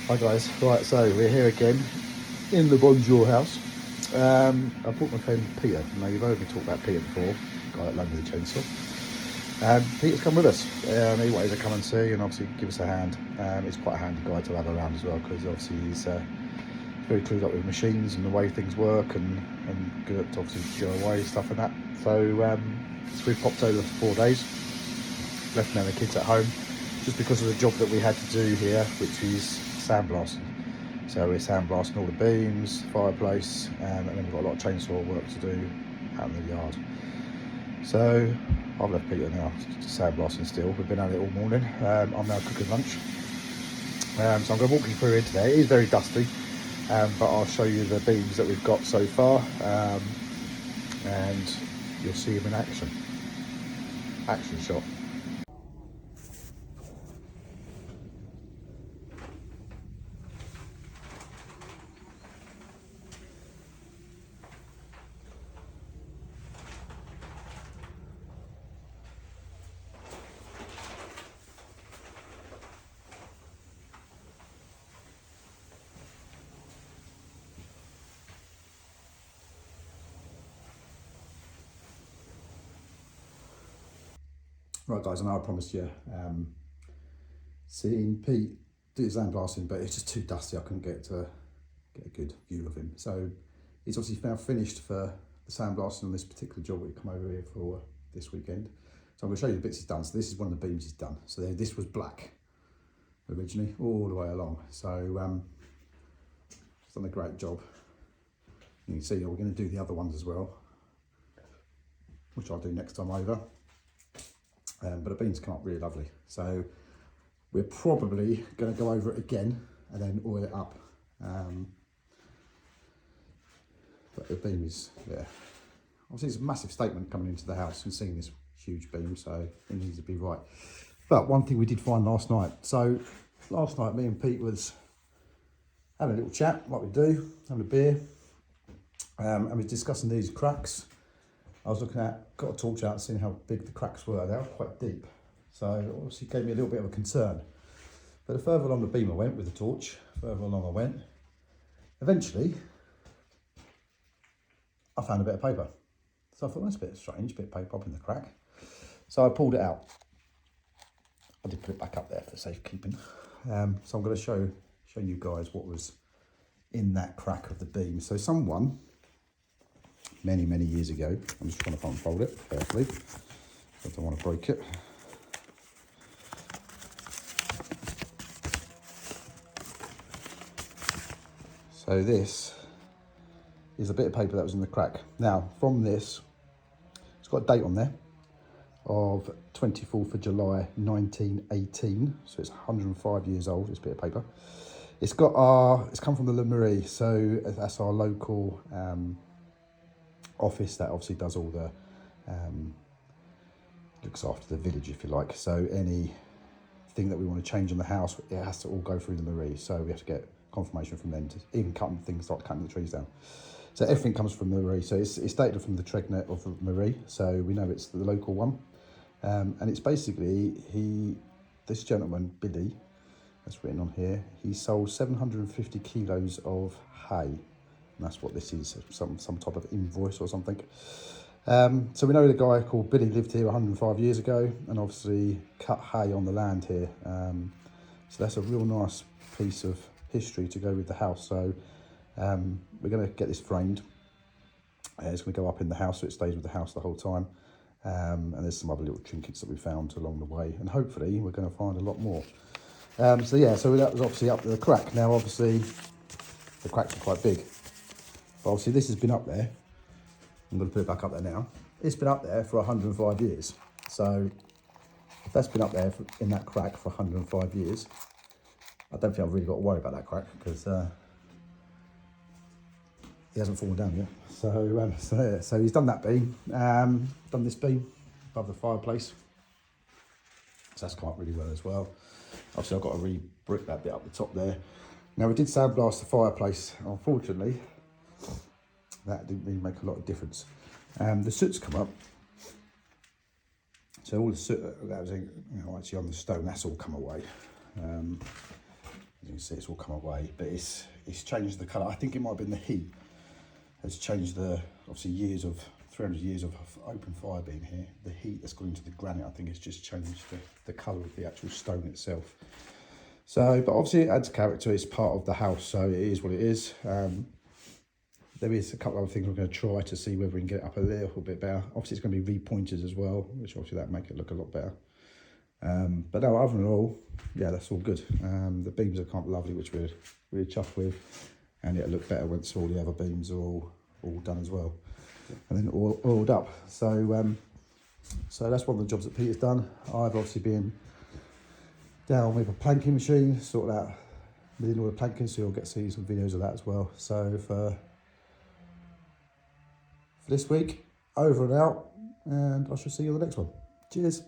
Hi guys, right, so we're here again in the Bonjour house. I brought my friend Peter. Now you've heard me talk about Peter before, the guy that loaned me the chainsaw. Peter's come with us. He wanted to come and see and obviously give us a hand. He's quite a handy guy to have around as well because obviously he's very clued up with machines and the way things work and good at obviously DIY stuff and that. So we popped over for 4 days, left me and the kids at home just because of the job that we had to do here, which is sandblasting. So we're sandblasting all the beams, fireplace, and then we've got a lot of chainsaw work to do out in the yard. So I've left Peter now just sandblasting still. We've been at it all morning. I'm now cooking lunch. So I'm going to walk you through here today. It is very dusty, but I'll show you the beams that we've got so far, and you'll see them in action. Action shot. Right guys, I know I promised you seeing Pete do his sandblasting, but it's just too dusty. I couldn't get a good view of him. So he's obviously now finished for the sandblasting on this particular job we come over here for this weekend. So I'm going to show you the bits he's done. So this is one of the beams he's done. So this was black originally, all the way along. So he's done a great job. You can see we're going to do the other ones as well, which I'll do next time over. But the beams come up really lovely. So we're probably going to go over it again and then oil it up. But the beam is, yeah, obviously it's a massive statement coming into the house and seeing this huge beam, so it needs to be right. But one thing we did find last night. So last night me and Pete was having a little chat like we do, having a beer, and we're discussing these cracks. I was looking at, got a torch out and seeing how big the cracks were. They were quite deep. So obviously it gave me a little bit of a concern. But the further along the beam I went with the torch, further along I went, eventually I found a bit of paper. So I thought, that's a bit strange, a bit of paper up in the crack. So I pulled it out. I did put it back up there for safekeeping. So I'm going to show you guys what was in that crack of the beam. So someone, many years ago, I'm just trying to unfold it carefully, I don't want to break it. So this is a bit of paper that was in the crack. Now from this, it's got a date on there of 24th of July 1918, so it's 105 years old, this bit of paper. It's come from the Le Marie, so that's our local office that obviously does all the looks after the village, if you like. So anything that we want to change in the house, it has to all go through the Marie. So we have to get confirmation from them to even cutting things like cutting the trees down. So everything comes from the Marie. So it's dated from the Tregnet of the Marie. So we know it's the local one, and it's basically this gentleman Billy, that's written on here. He sold 750 kilos of hay. And that's what this is, some type of invoice or something. So we know the guy called Billy lived here 105 years ago and obviously cut hay on the land here. So that's a real nice piece of history to go with the house. So we're going to get this framed. It's going to go up in the house so it stays with the house the whole time. And there's some other little trinkets that we found along the way. And hopefully we're going to find a lot more. So yeah, so that was obviously up to the crack. Now obviously the cracks are quite big. But obviously this has been up there. I'm going to put it back up there now. It's been up there for 105 years. So if that's been up there in that crack for 105 years, I don't think I've really got to worry about that crack because he hasn't fallen down yet. So he's done that beam, done this beam above the fireplace. So that's come up really well as well. Obviously I've got to re-brick that bit up the top there. Now we did sandblast the fireplace. Unfortunately, that didn't really make a lot of difference. The soot's come up. So all the soot that was actually on the stone, that's all come away. As you can see, it's all come away, but it's changed the colour. I think it might have been the heat has changed the, obviously 300 years of open fire being here. The heat that's gone into the granite, I think it's just changed the colour of the actual stone itself. So, but obviously it adds character, it's part of the house, so it is what it is. There is a couple of other things we're going to try to see whether we can get it up a little bit better. Obviously it's going to be repointed as well, which obviously that make it look a lot better. But no, other than all, yeah, that's all good. The beams are kind of lovely, which we're really chuffed with, and it'll look better once all the other beams are all done as well, and then all oiled up. So so that's one of the jobs that Peter's done. I've obviously been down with a planking machine, sorted out milling all the planking, so you'll get to see some videos of that as well. So for this week, over and out, and I shall see you on the next one. Cheers.